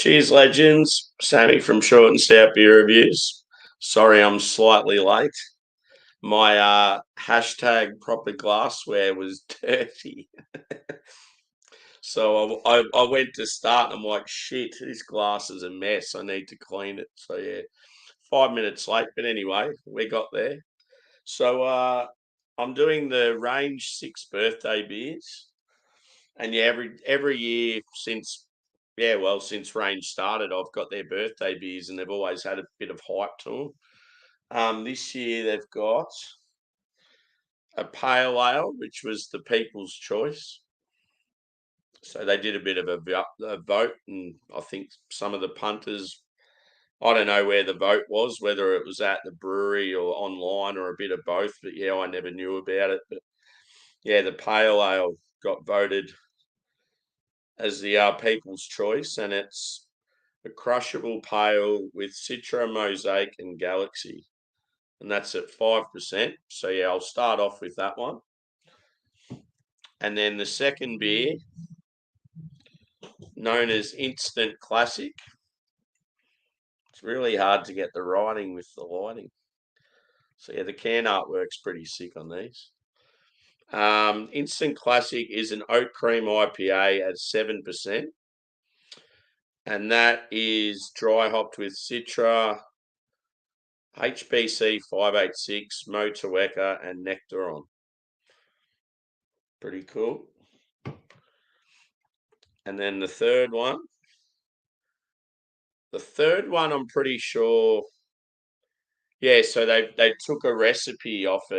Cheers, legends. Sammy from Short and Stout Beer Reviews. Sorry, I'm slightly late. My hashtag proper glassware was dirty. So I went to start and I'm like, shit, this glass is a mess. I need to clean it. So yeah, 5 minutes late. But anyway, we got there. So I'm doing the Range 6 birthday beers. And yeah, every year since Range started, I've got their birthday beers, and they've always had a bit of hype to them. This year they've got a pale ale, which was the people's choice. So they did a bit of a vote, and I think some of the punters, I don't know where the vote was, whether it was at the brewery or online or a bit of both. But yeah, I never knew about it. But yeah, the pale ale got voted as the people's choice, and it's a crushable pale with Citra, Mosaic, and Galaxy, and that's at 5%. So yeah, I'll start off with that one, and then the second beer, known as Instant Classic. It's really hard to get the writing with the lighting. So yeah, the can artwork's pretty sick on these. Instant Classic is an oat cream IPA at 7%. And that is dry hopped with Citra, HBC 586, Motueka, and Nectaron. Pretty cool. And then the third one. The third one, I'm pretty sure. Yeah, so they took a recipe off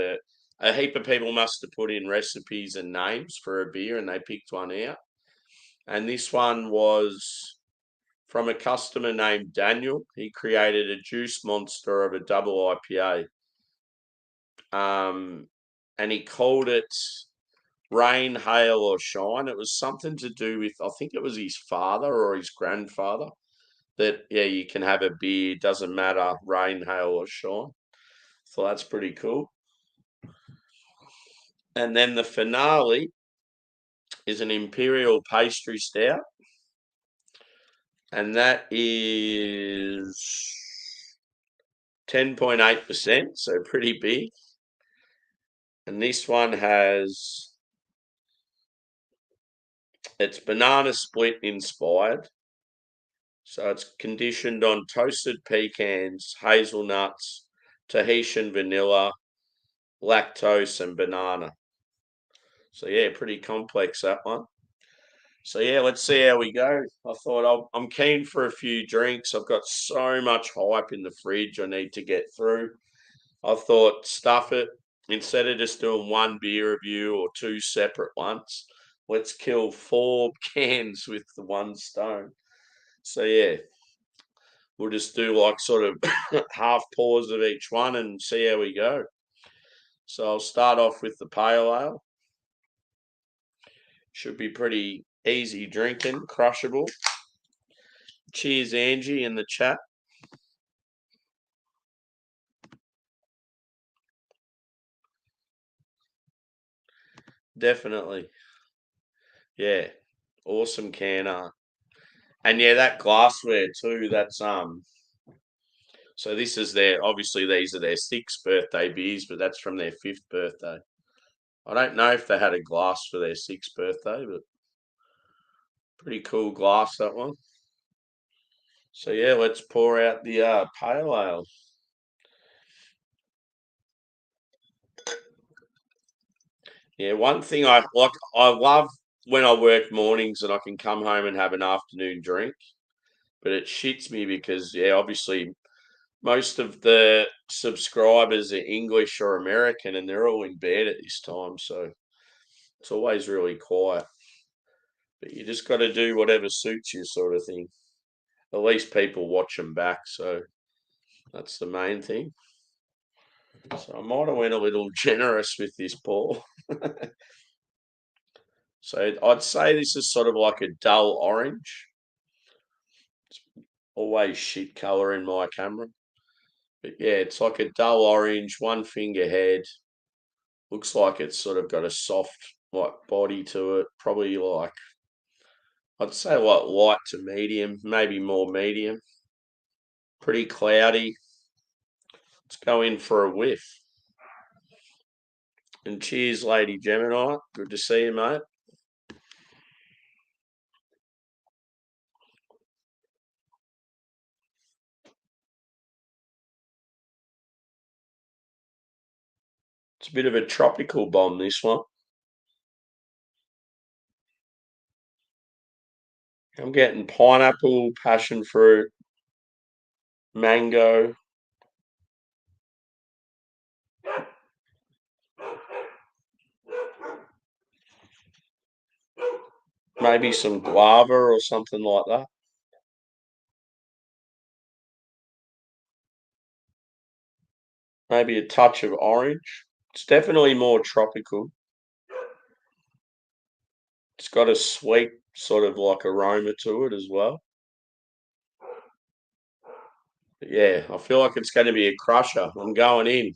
a heap of people must have put in recipes and names for a beer, and they picked one out. And this one was from a customer named Daniel. He created a juice monster of a double IPA. And he called it Rain, Hail, or Shine. It was something to do with, I think it was his father or his grandfather, that, yeah, you can have a beer, doesn't matter, rain, hail, or shine. So that's pretty cool. And then the finale is an Imperial Pastry Stout. And that is 10.8%, so pretty big. And this one it's banana split inspired. So it's conditioned on toasted pecans, hazelnuts, Tahitian vanilla, lactose, and banana. So yeah, pretty complex, that one. So yeah, let's see how we go. I thought I'm keen for a few drinks. I've got so much hype in the fridge I need to get through. I thought stuff it. Instead of just doing one beer review or two separate ones, let's kill 4 cans with the one stone. So yeah, we'll just do like sort of half pours of each one and see how we go. So I'll start off with the pale ale. Should be pretty easy drinking, crushable. Cheers, Angie, in the chat. Definitely. Yeah. Awesome can art. And yeah, that glassware too, that's so this is obviously these are their 6th birthday beers, but that's from their 5th birthday. I don't know if they had a glass for their 6th birthday, but pretty cool glass, that one. So yeah, let's pour out the pale ale. Yeah, one thing I love when I work mornings and I can come home and have an afternoon drink, but it shits me because yeah, obviously most of the subscribers are English or American, and they're all in bed at this time, so it's always really quiet. But you just got to do whatever suits you, sort of thing. At least people watch them back, so that's the main thing. So I might have went a little generous with this pour. So I'd say this is sort of like a dull orange. It's always shit color in my camera. But yeah, it's like a dull orange, one finger head. Looks like it's sort of got a soft like body to it, probably like I'd say like light to medium, maybe more medium. Pretty cloudy. Let's go in for a whiff. And cheers, Lady Gemini. Good to see you, mate. It's a bit of a tropical bomb, this one. I'm getting pineapple, passion fruit, mango, maybe some guava or something like that. Maybe a touch of orange. It's definitely more tropical. It's got a sweet sort of like aroma to it as well. But yeah, I feel like it's going to be a crusher. I'm going in.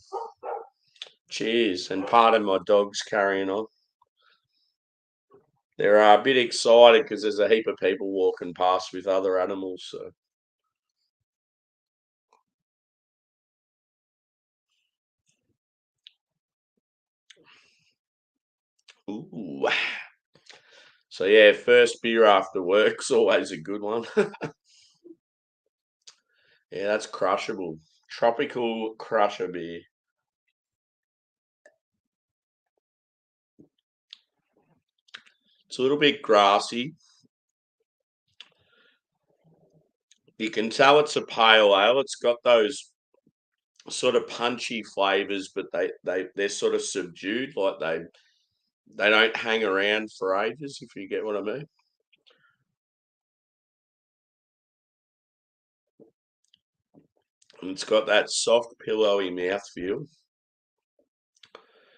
Cheers. And pardon my dog's carrying on. They're a bit excited because there's a heap of people walking past with other animals. So, ooh. So yeah, first beer after work's always a good one. Yeah, that's crushable. Tropical crusher beer. It's a little bit grassy. You can tell it's a pale ale. It's got those sort of punchy flavors, but they're sort of subdued. Like they don't hang around for ages, if you get what I mean. And it's got that soft, pillowy mouthfeel.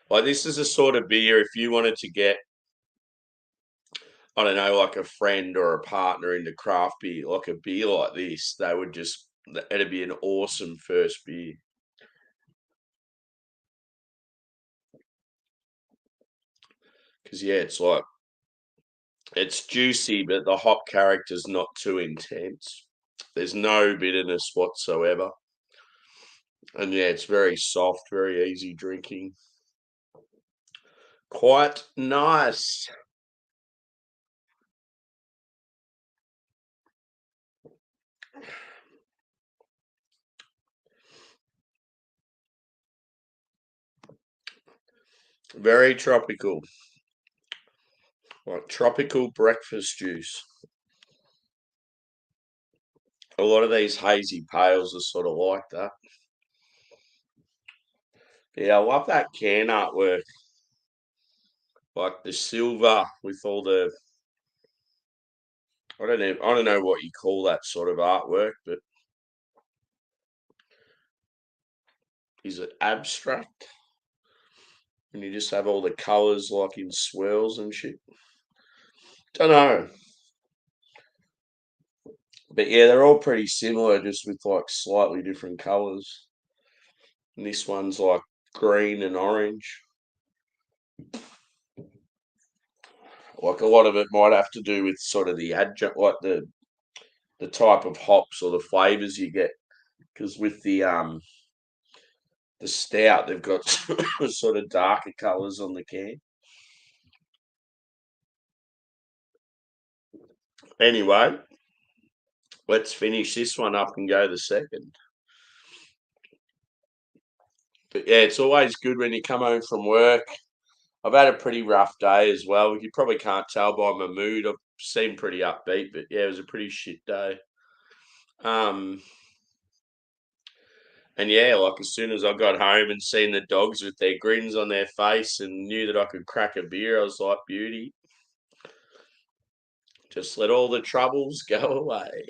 Like this is a sort of beer if you wanted to get, I don't know, like a friend or a partner into craft beer, like a beer like this, they would just it'd be an awesome first beer. Because yeah, it's like it's juicy, but the hop character's not too intense. There's no bitterness whatsoever. And yeah, it's very soft, very easy drinking. Quite nice. Very tropical. Like tropical breakfast juice. A lot of these hazy pales are sort of like that. Yeah, I love that can artwork. Like the silver with all the I don't know what you call that sort of artwork, but is it abstract? And you just have all the colours like in swirls and shit. Don't know. But yeah, they're all pretty similar, just with like slightly different colours. And this one's like green and orange. Like a lot of it might have to do with sort of the adjunct, like the type of hops or the flavours you get. Because with the stout, they've got sort of darker colours on the can. Anyway, let's finish this one up and go the second. But yeah, it's always good when you come home from work. I've had a pretty rough day as well. You probably can't tell by my mood. I've seemed pretty upbeat, but yeah, it was a pretty shit day. Um, and yeah, like as soon as I got home and seen the dogs with their grins on their face and knew that I could crack a beer, I was like, beauty. Just let all the troubles go away.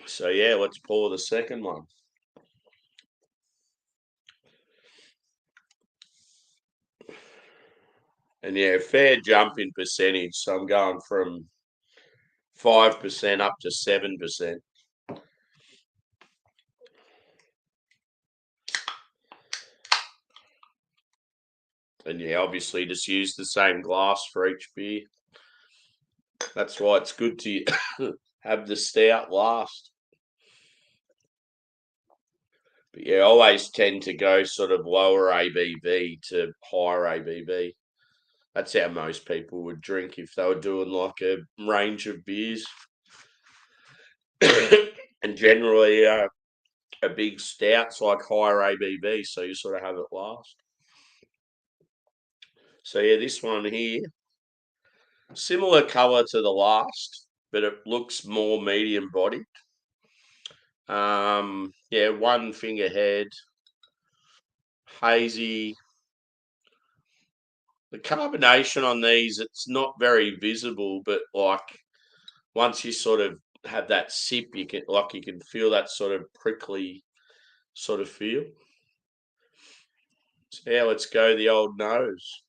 So yeah, let's pour the second one. And yeah, fair jump in percentage. So I'm going from 5% up to 7%. And yeah, obviously just use the same glass for each beer. That's why it's good to have the stout last. But yeah, I always tend to go sort of lower ABV to higher ABV. That's how most people would drink if they were doing like a range of beers. And generally, a big stout's like higher ABV, so you sort of have it last. So yeah, this one here, similar colour to the last, but it looks more medium bodied. Yeah, one finger head, hazy. The carbonation on these, it's not very visible, but like once you sort of have that sip, you can feel that sort of prickly sort of feel. So yeah, let's go the old nose.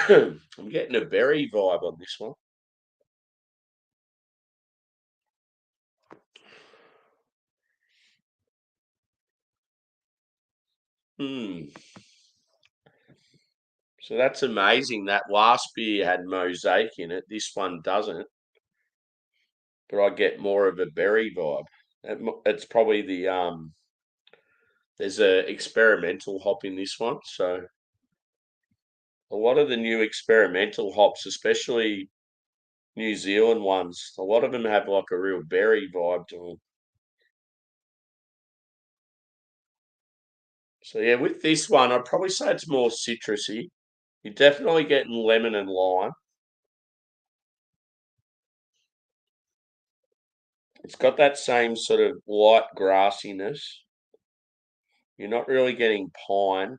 I'm getting a berry vibe on this one. Hmm. So that's amazing. That last beer had mosaic in it. This one doesn't, but I get more of a berry vibe. It's probably there's a experimental hop in this one. So a lot of the new experimental hops, especially New Zealand ones, a lot of them have like a real berry vibe to them. So yeah, with this one, I'd probably say it's more citrusy. You're definitely getting lemon and lime. It's got that same sort of light grassiness. You're not really getting pine.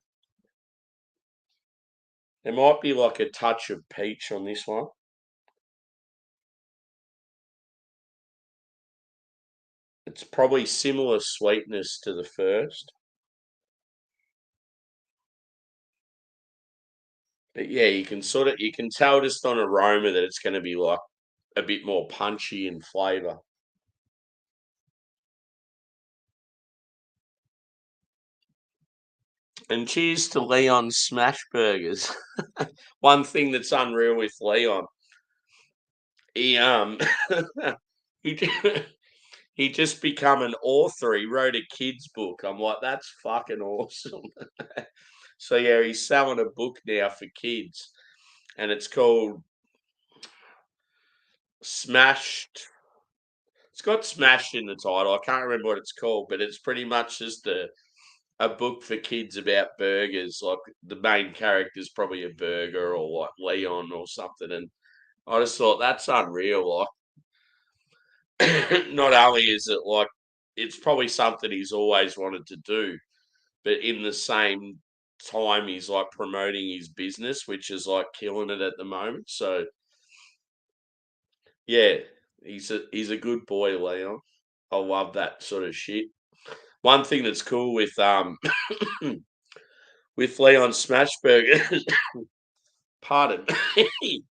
There might be like a touch of peach on this one. It's probably similar sweetness to the first. But yeah, you can tell just on aroma that it's going to be like a bit more punchy in flavour. And cheers to Leon's Smash Burgers. One thing that's unreal with Leon, he he he just become an author. He wrote a kids book. I'm like, that's fucking awesome. So yeah, he's selling a book now for kids, and it's called Smashed. It's got Smashed in the title. I can't remember what it's called, but it's pretty much just a book for kids about burgers. Like the main character is probably a burger or like Leon or something. And I just thought that's unreal. Like, not only is it like it's probably something he's always wanted to do, but in the same time, he's like promoting his business, which is like killing it at the moment. So yeah, he's a good boy, Leon. I love that sort of shit. One thing that's cool with with Leon Smashburger, pardon me.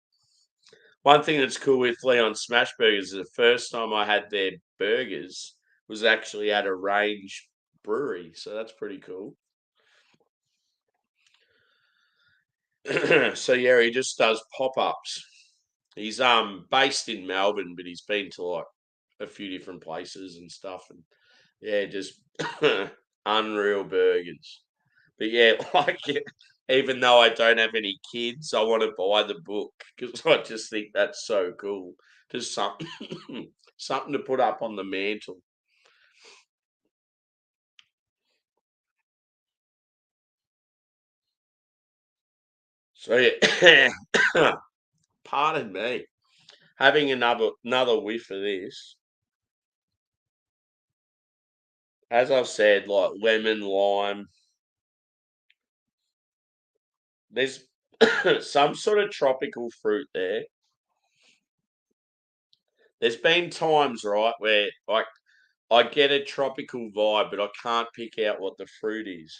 One thing that's cool with Leon Smashburgers is the first time I had their burgers was actually at a range brewery, so that's pretty cool. So yeah, he just does pop-ups. He's based in Melbourne, but he's been to like a few different places and stuff, and yeah, just unreal burgers. But yeah, like even though I don't have any kids, I want to buy the book because I just think that's so cool. Just something something to put up on the mantle. So yeah, pardon me. Having another whiff of this, as I've said, like lemon, lime. There's some sort of tropical fruit there. There's been times, right, where like I get a tropical vibe, but I can't pick out what the fruit is.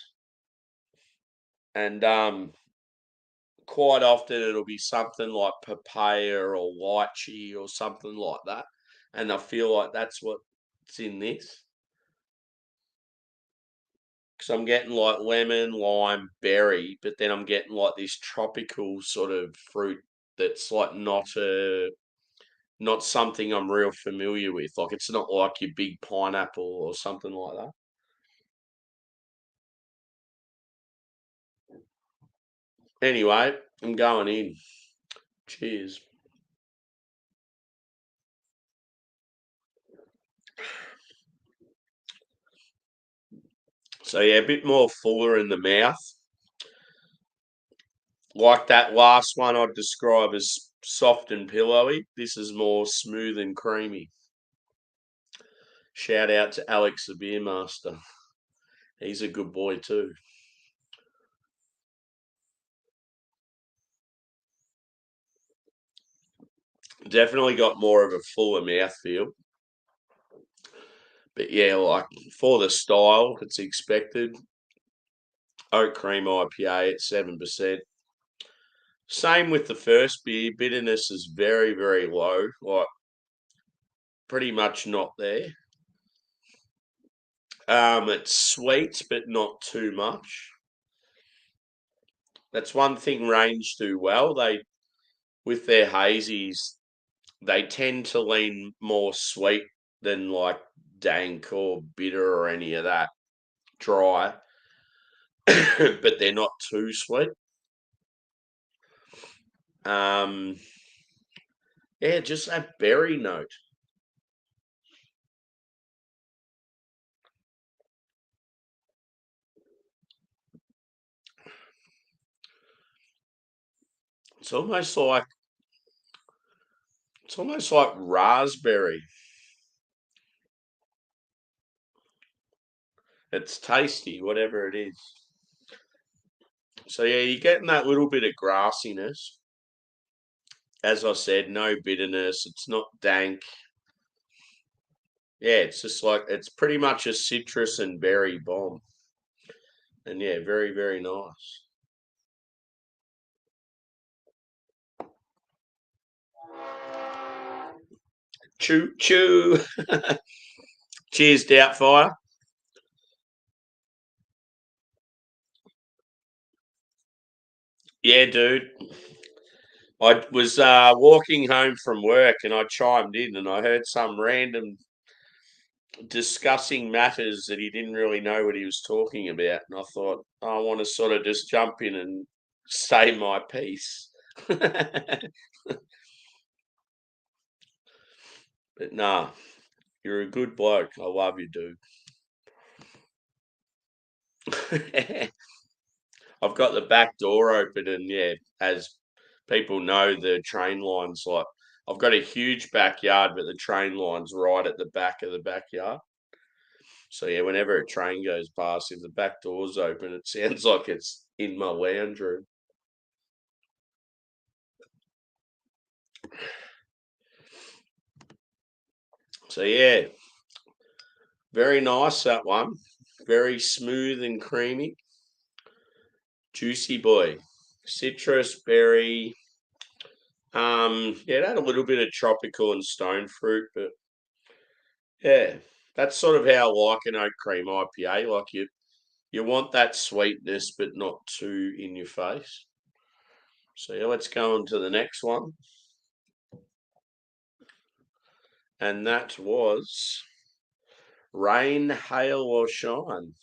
And quite often it'll be something like papaya or lychee or something like that. And I feel like that's what. It's in this. Because I'm getting like lemon, lime, berry, but then I'm getting like this tropical sort of fruit that's like not something I'm real familiar with. Like it's not like your big pineapple or something like that. Anyway, I'm going in. Cheers. So yeah, a bit more fuller in the mouth. Like that last one I'd describe as soft and pillowy. This is more smooth and creamy. Shout out to Alex the Beer Master. He's a good boy too. Definitely got more of a fuller mouthfeel. But yeah, like for the style, it's expected. Oat cream IPA at 7%. Same with the first beer. Bitterness is very, very low, like pretty much not there. It's sweet, but not too much. That's one thing Range do well. They with their hazies, they tend to lean more sweet than like dank or bitter or any of that. Dry, but they're not too sweet. Um, yeah, just that berry note. It's almost like it's almost like raspberry. It's tasty, whatever it is. So yeah, you're getting that little bit of grassiness. As I said, no bitterness. It's not dank. Yeah, it's just like it's pretty much a citrus and berry bomb. And yeah, very, very nice. Choo choo. Cheers, Doubtfire. Yeah, dude. I was walking home from work and I chimed in and I heard some random discussing matters that he didn't really know what he was talking about. And I thought, I want to sort of just jump in and say my piece. But nah, you're a good bloke. I love you, dude. I've got the back door open, and yeah, as people know, the train line's like I've got a huge backyard, but the train line's right at the back of the backyard. So yeah, whenever a train goes past, if the back door's open, it sounds like it's in my lounge room. So yeah, very nice that one. Very smooth and creamy. Juicy boy. Citrus, berry. Yeah, it had a little bit of tropical and stone fruit, but yeah, that's sort of how I like an oat cream IPA. Like you want that sweetness, but not too in your face. So yeah, let's go on to the next one. And that was Rain, Hail or Shine.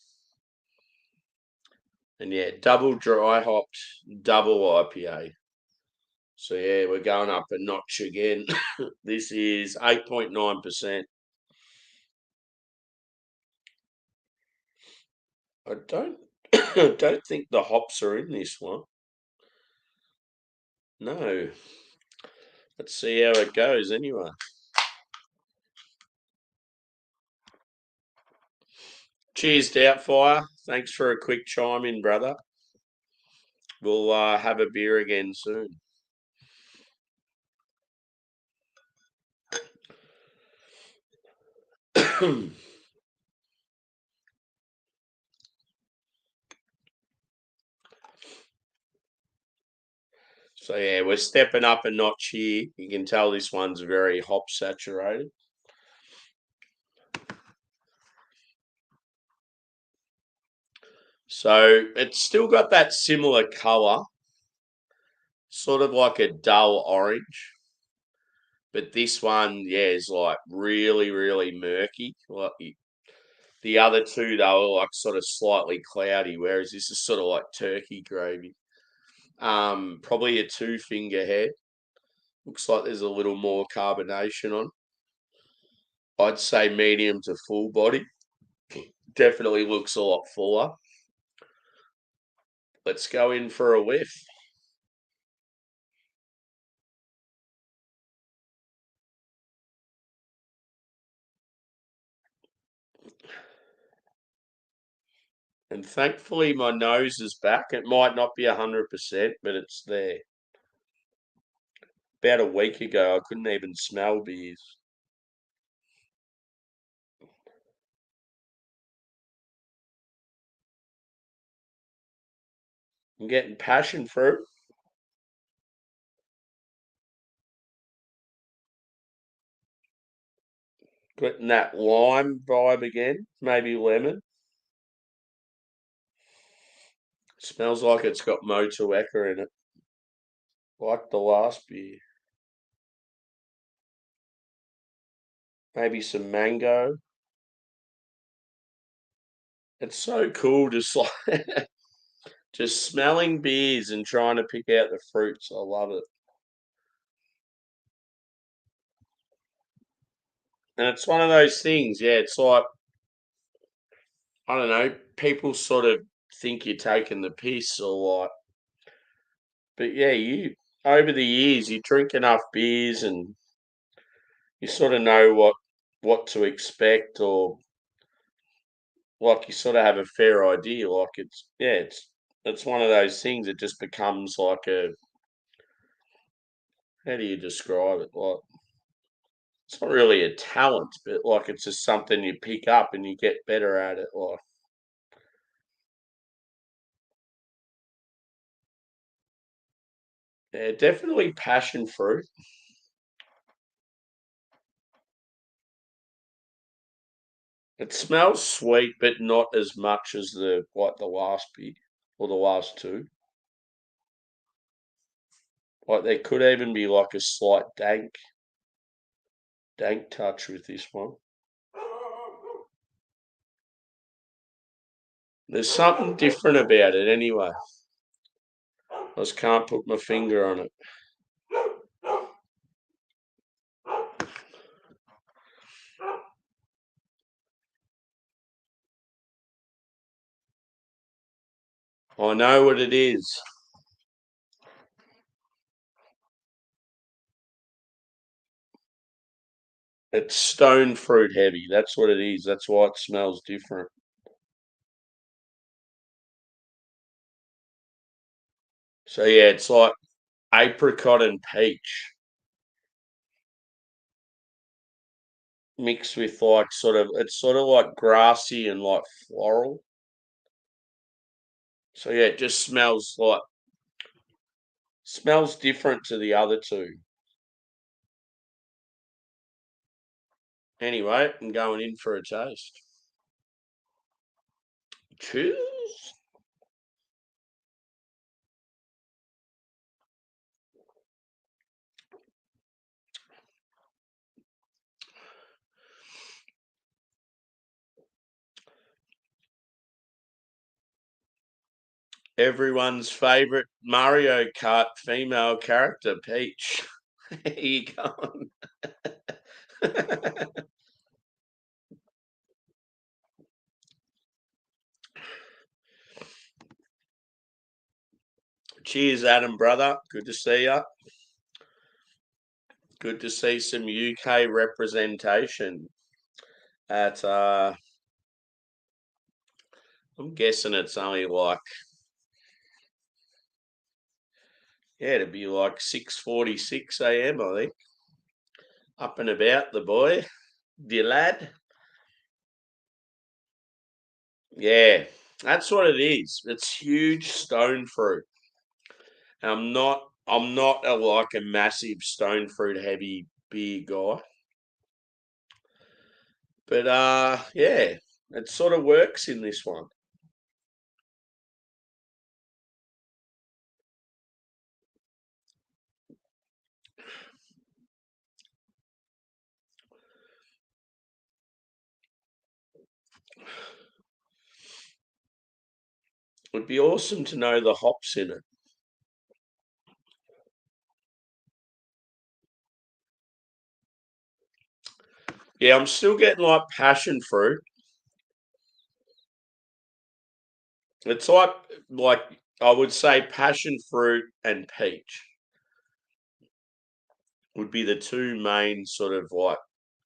And yeah, double dry hopped, double IPA. So yeah, we're going up a notch again. This is 8.9%. I don't don't think the hops are in this one. No. Let's see how it goes anyway. Cheers, Doubtfire. Thanks for a quick chime in, brother. We'll have a beer again soon. So yeah, we're stepping up a notch here. You can tell this one's very hop saturated. So it's still got that similar colour, sort of like a dull orange. But this one, yeah, is like really, really murky. Like the other two, they were like sort of slightly cloudy, whereas this is sort of like turkey gravy. Probably a 2-finger head. Looks like there's a little more carbonation on. I'd say medium to full body. Definitely looks a lot fuller. Let's go in for a whiff. And thankfully my nose is back. It might not be 100%, but it's there. About a week ago, I couldn't even smell beers. I'm getting passion fruit, getting that lime vibe again, maybe lemon. Smells like it's got Motueka in it, like the last beer. Maybe some mango. It's so cool just like just smelling beers and trying to pick out the fruits. I love it. And it's one of those things, yeah, it's like, I don't know, people sort of think you're taking the piss or like, but yeah, you over the years you drink enough beers and you sort of know what to expect, or like you sort of have a fair idea. Like it's one of those things that just becomes like a, how do you describe it? Like it's not really a talent, but like it's just something you pick up and you get better at it. Like yeah, definitely passion fruit. It smells sweet, but not as much as the last beer or the last two. Like there could even be like a slight dank touch with this one. There's something different about it anyway. I just can't put my finger on it. I know what it is. It's stone fruit heavy. That's what it is. That's why it smells different. So yeah, it's like apricot and peach mixed with like it's sort of like grassy and like floral. So yeah, it just smells different to the other two. Anyway, I'm going in for a taste. Cheers. Everyone's favorite Mario Kart female character, Peach. There you go. Cheers, Adam, brother. Good to see you. Good to see some UK representation at I'm guessing it's only like, yeah, it'd be like 6:46 a.m. I think. Up and about the boy. The lad. Yeah, that's what it is. It's huge stone fruit. I'm not like a massive stone fruit heavy beer guy. But yeah, it sort of works in this one. Would be awesome to know the hops in it. Yeah, I'm still getting like passion fruit. It's like I would say passion fruit and peach would be the two main sort of like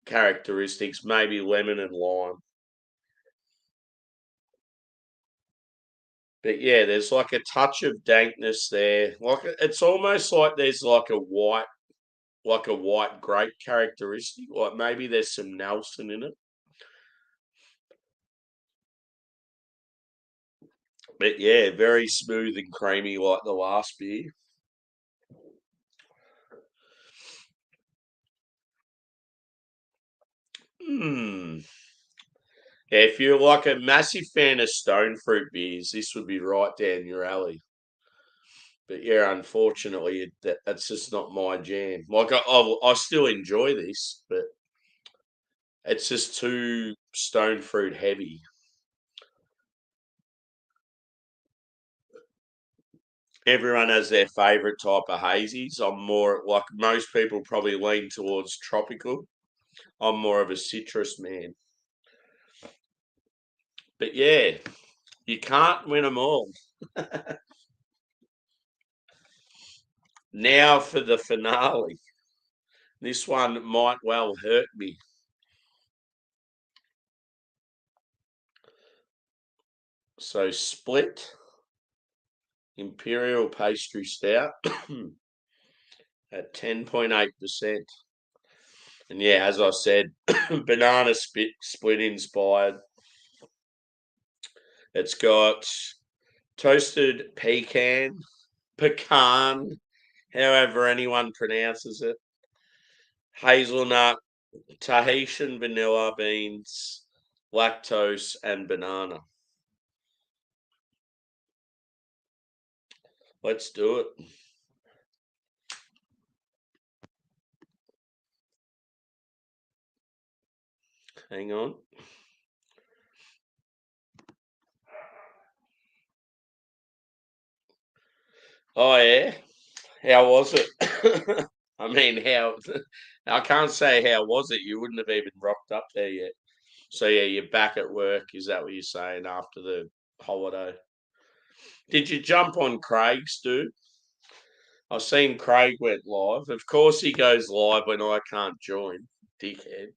characteristics, maybe lemon and lime. But yeah, there's like a touch of dankness there. Like it's almost like there's like a white grape characteristic. Like maybe there's some Nelson in it. But yeah, very smooth and creamy like the last beer. Hmm. Yeah, if you're like a massive fan of stone fruit beers, this would be right down your alley. But yeah, unfortunately, that's just not my jam. Like I still enjoy this, but it's just too stone fruit heavy. Everyone has their favorite type of hazies. I'm more like most people probably lean towards tropical. I'm more of a citrus man. But yeah, you can't win them all. Now for the finale. This one might well hurt me. So split Imperial Pastry Stout at 10.8%. And yeah, as I said, banana split inspired. It's got toasted pecan, however anyone pronounces it, hazelnut, Tahitian vanilla beans, lactose, and banana. Let's do it. Hang on. Oh yeah. How was it? I mean, how? I can't say how was it. You wouldn't have even rocked up there yet. So yeah, you're back at work. Is that what you're saying after the holiday? Did you jump on Craig's, dude? I've seen Craig went live. Of course, he goes live when I can't join. Dickhead.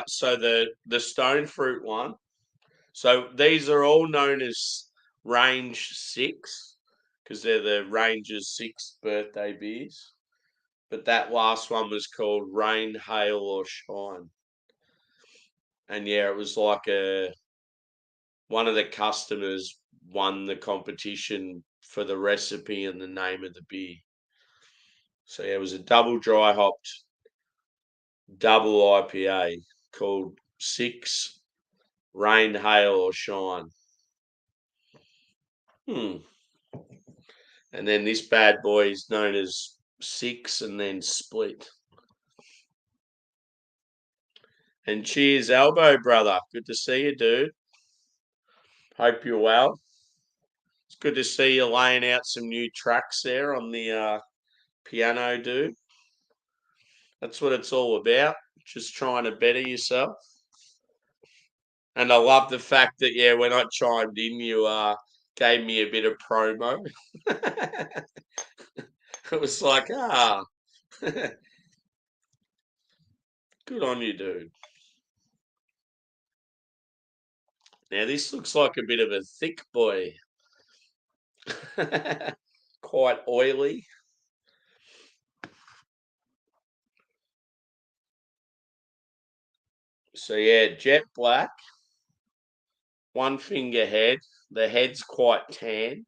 So the stone fruit one. So these are all known as Range Six because they're the Ranger's sixth birthday beers. But that last one was called Rain, Hail, or Shine. And yeah, it was like a one of the customers won the competition for the recipe and the name of the beer. So yeah, it was a double dry hopped double IPA called Six Rain, Hail, or Shine. Hmm. And then this bad boy is known as Six and then Split. And cheers, Elbow brother. Good to see you, dude. Hope you're well. It's good to see you laying out some new tracks there on the piano, dude. That's what it's all about. Just trying to better yourself. And I love the fact that yeah, when I chimed in, you gave me a bit of promo. It was like good on you, dude. Now this looks like a bit of a thick boy. Quite oily. So yeah, jet black, one finger head. The head's quite tan.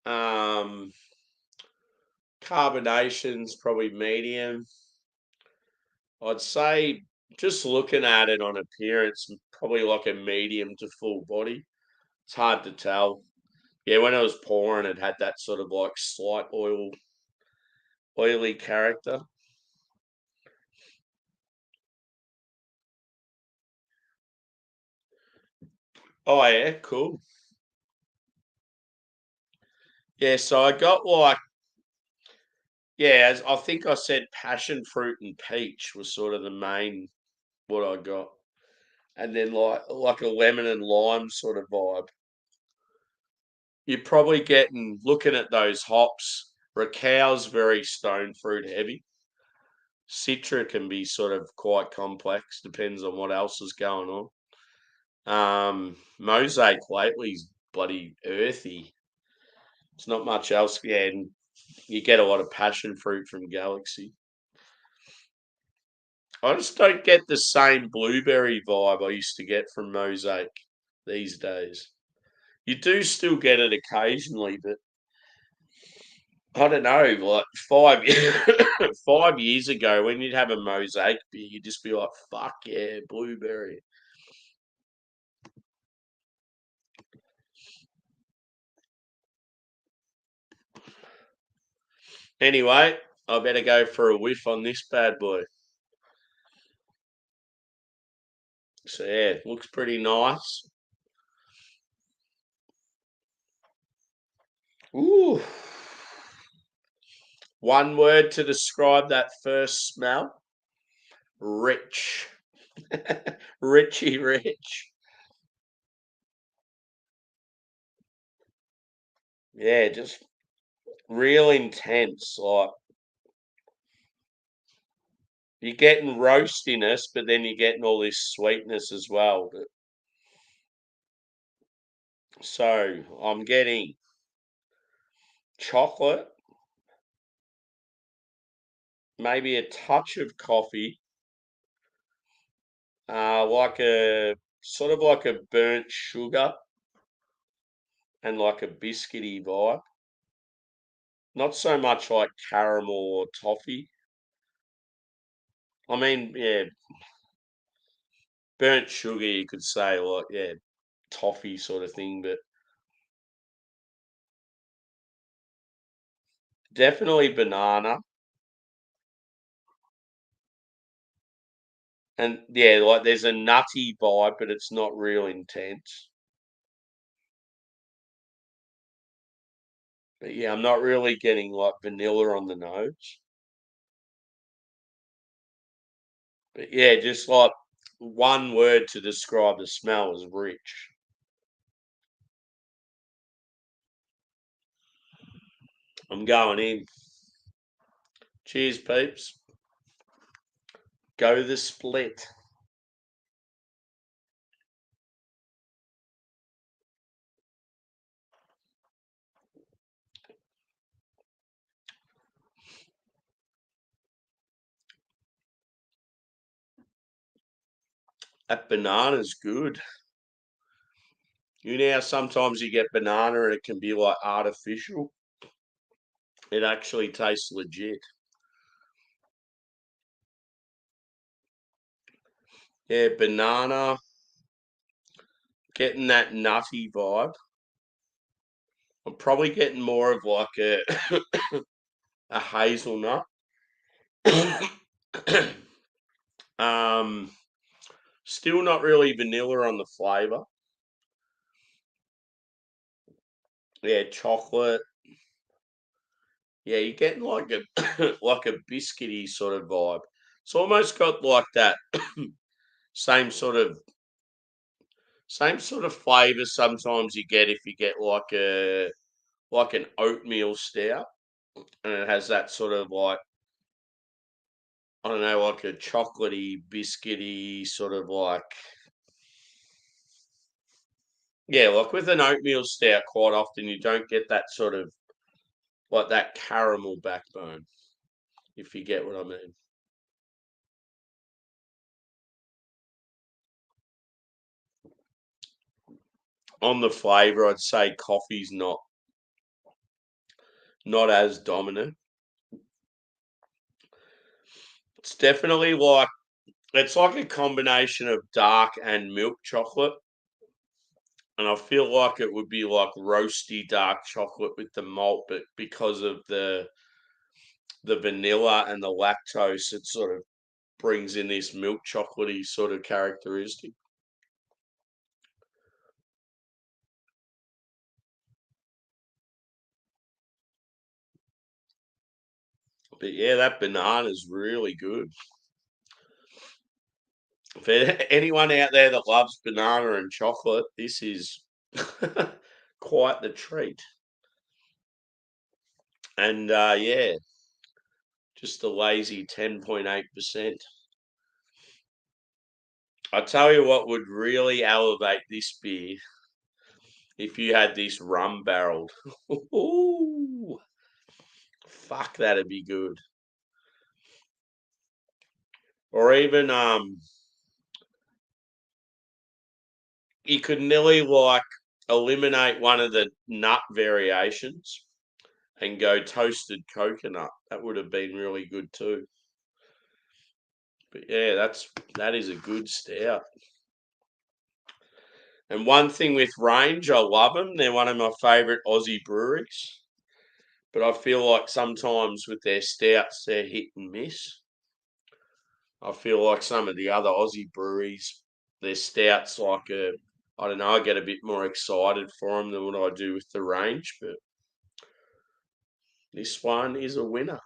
Um, carbonation's probably medium. I'd say just looking at it on appearance, probably like a medium to full body. It's hard to tell. Yeah, when I was pouring, it had that sort of like slight oil Oily character. Oh yeah, cool. Yeah, so I got as I think I said passion fruit and peach was sort of the main what I got. And then like a lemon and lime sort of vibe. You're probably getting looking at those hops. Racau's very stone fruit heavy. Citra can be sort of quite complex, depends on what else is going on. Mosaic lately's bloody earthy. It's not much else. Yeah, and you get a lot of passion fruit from Galaxy. I just don't get the same blueberry vibe I used to get from Mosaic these days. You do still get it occasionally, but I don't know, like 5 years ago when you'd have a Mosaic beer, you'd just be like, fuck yeah, blueberry. Anyway, I better go for a whiff on this bad boy. So yeah, looks pretty nice. Ooh. One word to describe that first smell. Rich. Richy rich. Yeah, just real intense. Like you're getting roastiness, but then you're getting all this sweetness as well. So I'm getting chocolate, maybe a touch of coffee, like a sort of like a burnt sugar and like a biscuity vibe. Not so much like caramel or toffee. I mean, yeah, burnt sugar, you could say, like, yeah, toffee sort of thing, but definitely banana. And yeah, like there's a nutty vibe, but it's not real intense. But yeah, I'm not really getting like vanilla on the nose. But yeah, just like one word to describe the smell is rich. I'm going in. Cheers, peeps. Go the split. That banana's good. You know how sometimes you get banana and it can be like artificial? It actually tastes legit. Yeah, banana, getting that nutty vibe. I'm probably getting more of like a hazelnut. um, Still not really vanilla on the flavour. Yeah, chocolate. Yeah, you're getting like a like a biscuity sort of vibe. It's almost got like that same sort of flavour sometimes you get if you get like an oatmeal stout and it has that sort of like I don't know, like a chocolatey, biscuity sort of like yeah, like with an oatmeal stout quite often you don't get that sort of like that caramel backbone, if you get what I mean. On the flavour, I'd say coffee's not as dominant. It's definitely like it's like a combination of dark and milk chocolate. And I feel like it would be like roasty dark chocolate with the malt, but because of the vanilla and the lactose, it sort of brings in this milk chocolatey sort of characteristic. But yeah, that banana's really good. For anyone out there that loves banana and chocolate, this is quite the treat. And yeah, just a lazy 10.8%. I tell you what would really elevate this beer if you had this rum barreled. Ooh, fuck, that'd be good. Or even you could nearly like eliminate one of the nut variations and go toasted coconut. That would have been really good too. But yeah, that is a good stout. And one thing with Range, I love them. They're one of my favourite Aussie breweries. But I feel like sometimes with their stouts, they're hit and miss. I feel like some of the other Aussie breweries, their stouts I don't know, I get a bit more excited for them than what I do with the Range. But this one is a winner.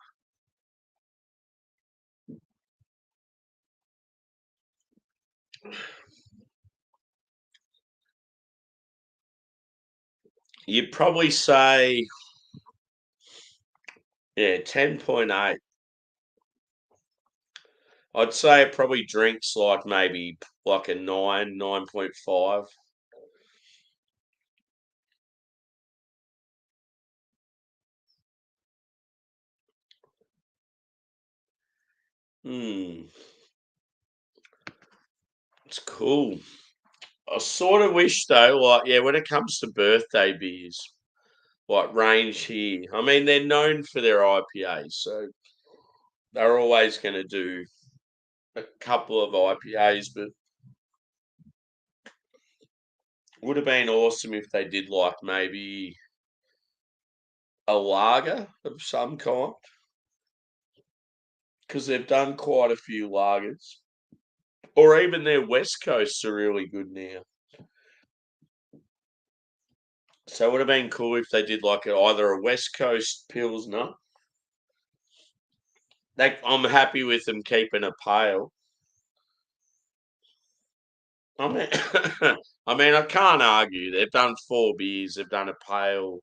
You'd probably say, yeah, 10.8. I'd say it probably drinks like maybe like a 9, 9.5. Hmm, it's cool. I sort of wish though, like, yeah, when it comes to birthday beers, like Range here, I mean, they're known for their IPAs, so they're always going to do a couple of IPAs, but would have been awesome if they did like maybe a lager of some kind, because they've done quite a few lagers, or even their West Coasts are really good now. So it would have been cool if they did like either a West Coast Pilsner. I'm happy with them keeping a pale. I mean, I can't argue. They've done 4 beers. They've done a pale,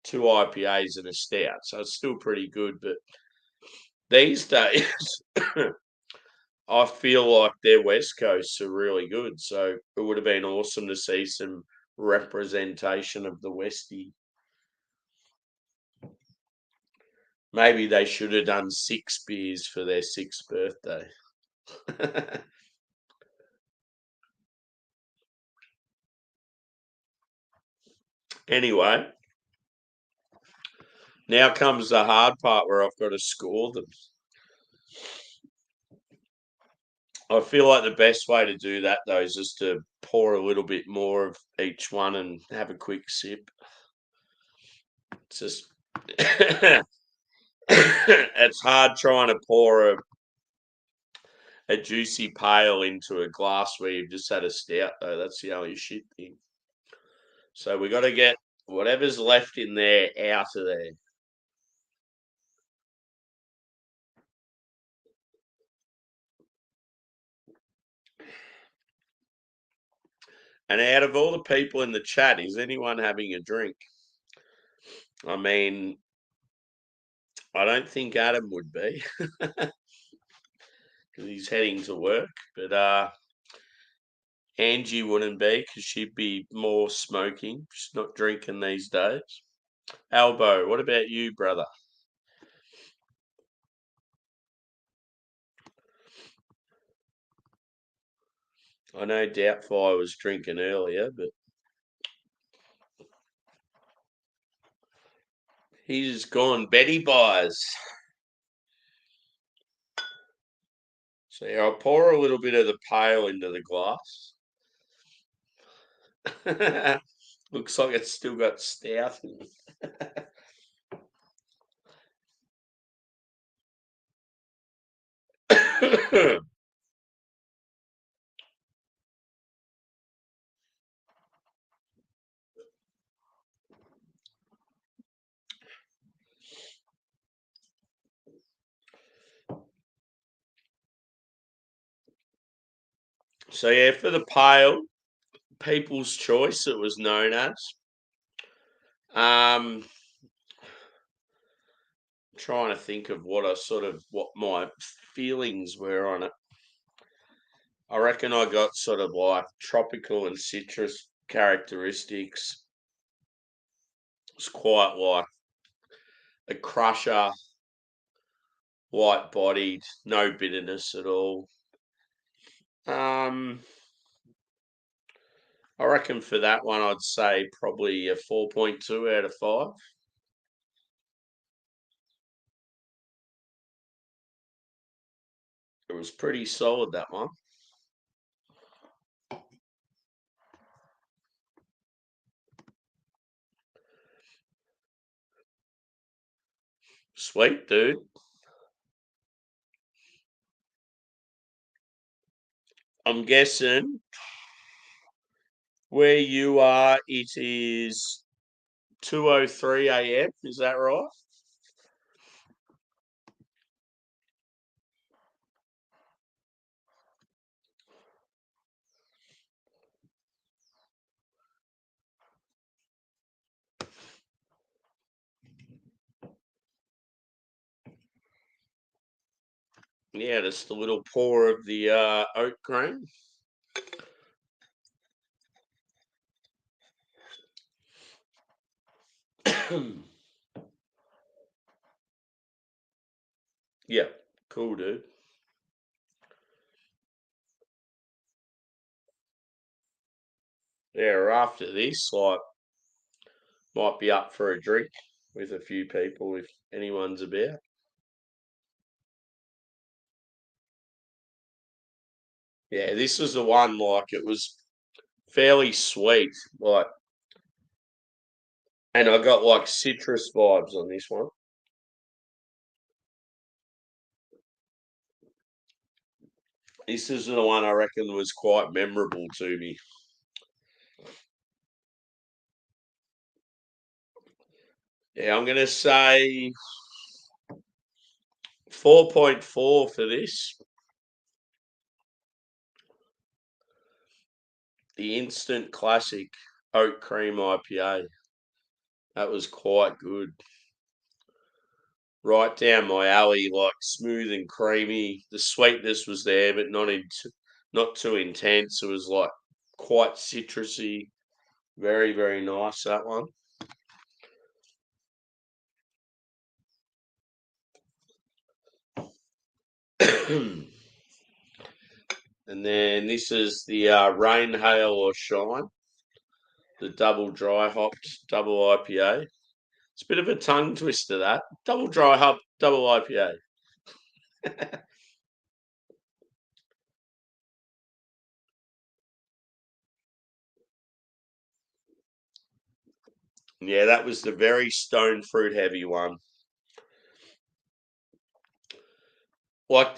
2 IPAs, and a stout. So it's still pretty good. But these days, I feel like their West Coasts are really good. So it would have been awesome to see some representation of the Westie. Maybe they should have done 6 beers for their 6th birthday. Anyway, now comes the hard part where I've got to score them. I feel like the best way to do that though is just to pour a little bit more of each one and have a quick sip. It's just it's hard trying to pour a juicy pale into a glass where you've just had a stout though. That's the only shit thing. So we got to get whatever's left in there out of there. And out of all the people in the chat, is anyone having a drink? I mean, I don't think Adam would be because he's heading to work. But Angie wouldn't be because she'd be more smoking. She's not drinking these days. Albo, what about you, brother? I know Doubtfire was drinking earlier, but he's gone Betty buys. So yeah, I'll pour a little bit of the pale into the glass. Looks like it's still got stout in it. So yeah, for the pale, People's Choice, it was known as. Trying to think of what my feelings were on it. I reckon I got sort of like tropical and citrus characteristics. It's quite like a crusher, white bodied, no bitterness at all. I reckon for that one, I'd say probably a 4.2 out of 5. It was pretty solid, that one. Sweet, dude. I'm guessing where you are, it is 2:03 a.m. Is that right? Yeah, just a little pour of the oat cream. Yeah, cool, dude. Yeah, or after this, like, might be up for a drink with a few people if anyone's about. Yeah, this was the one, like, it was fairly sweet, like, and I got like citrus vibes on this one. This is the one I reckon was quite memorable to me. Yeah, I'm gonna say 4.4 for this. The instant classic oat cream IPA. That was quite good. Right down my alley, like smooth and creamy. The sweetness was there, but not too intense. It was like quite citrusy. Very, very nice, that one. And then this is the Rain, Hail or Shine, the double dry hopped double IPA. It's a bit of a tongue twister, that. Double dry hop, double IPA. Yeah, that was the very stone fruit heavy one. Like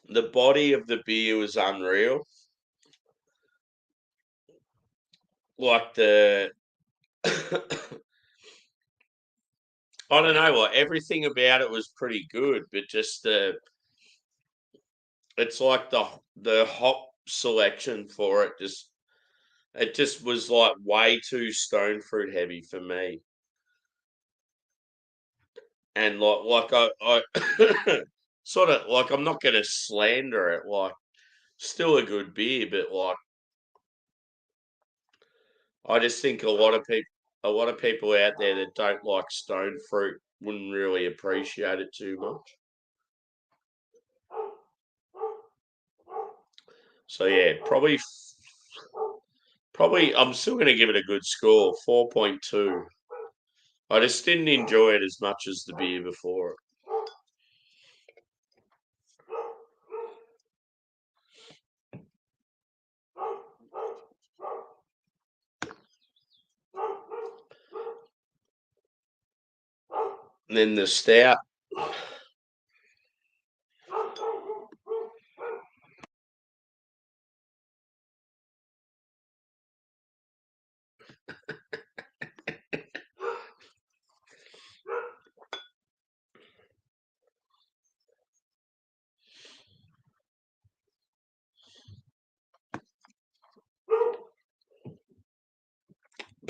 the body of the beer was unreal. Like I don't know, like everything about it was pretty good, but just it's like the hop selection for it just was like way too stone fruit heavy for me. And I sort of like, I'm not gonna slander it, like, still a good beer, but like, I just think a lot of people out there that don't like stone fruit wouldn't really appreciate it too much. So yeah, probably I'm still gonna give it a good score, 4.2. I just didn't enjoy it as much as the beer before it. And then the stout,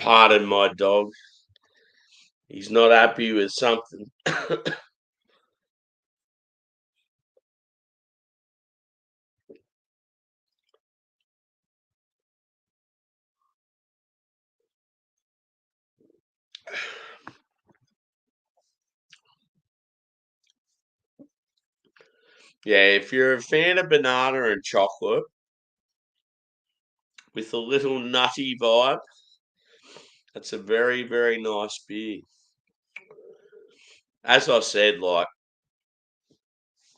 Pardon my dog. He's not happy with something. Yeah, if you're a fan of banana and chocolate with a little nutty vibe, that's a very, very nice beer. As I said, like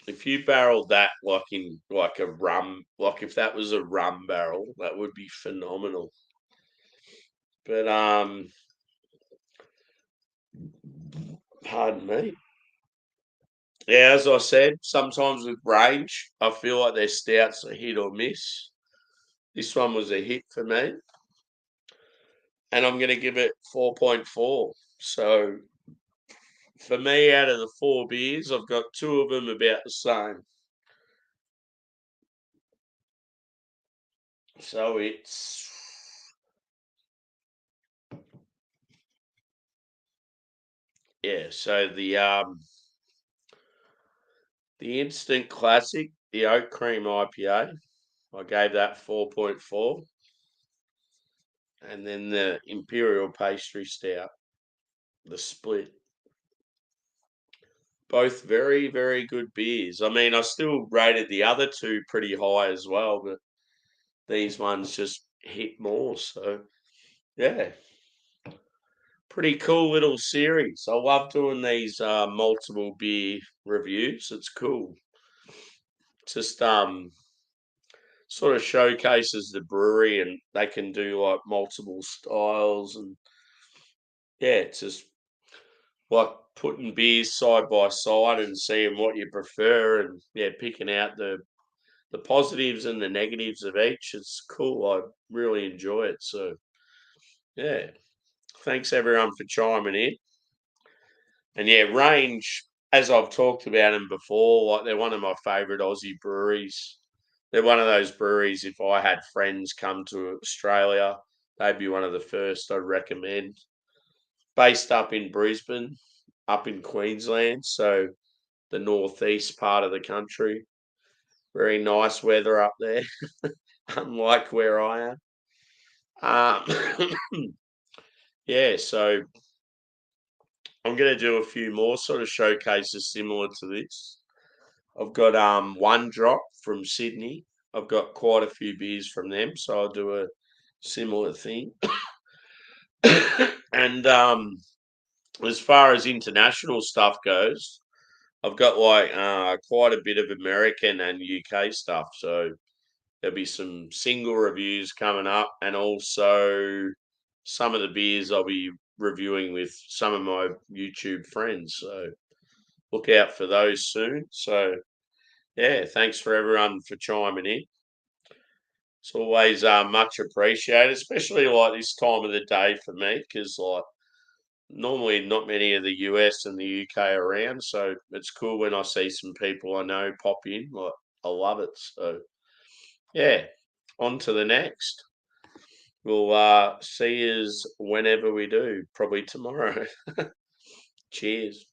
if you barreled that like in like a rum, like if that was a rum barrel, that would be phenomenal. But pardon me. Yeah, as I said, sometimes with range, I feel like their stouts are hit or miss. This one was a hit for me, and I'm going to give it 4.4. So for me, out of the four beers, I've got two of them about the same. So it's yeah. So the instant classic, the oat cream IPA, I gave that 4.4, and then the imperial pastry stout, the split. Both very, very good beers. I mean, I still rated the other two pretty high as well, but these ones just hit more. So, yeah, pretty cool little series. I love doing these multiple beer reviews. It's cool. Just sort of showcases the brewery and they can do like multiple styles and yeah, it's just like putting beers side by side and seeing what you prefer and yeah, picking out the positives and the negatives of each. It's cool. I really enjoy it. So yeah, thanks everyone for chiming in. And yeah, Range, as I've talked about them before, like they're one of my favourite Aussie breweries. They're one of those breweries. If I had friends come to Australia, they'd be one of the first I'd recommend. Based up in Brisbane, up in Queensland, so the northeast part of the country. Very nice weather up there, unlike where I am. Yeah, so I'm going to do a few more sort of showcases similar to this. I've got One Drop from Sydney. I've got quite a few beers from them, so I'll do a similar thing. And as far as international stuff goes, I've got like quite a bit of American and UK stuff. So there'll be some single reviews coming up, and also some of the beers I'll be reviewing with some of my YouTube friends. So look out for those soon. So yeah, thanks for everyone for chiming in. It's always much appreciated, especially like this time of the day for me, because like normally not many of the US and the UK around. So it's cool when I see some people I know pop in. Like I love it. So yeah, on to the next. We'll see you whenever we do, probably tomorrow. Cheers.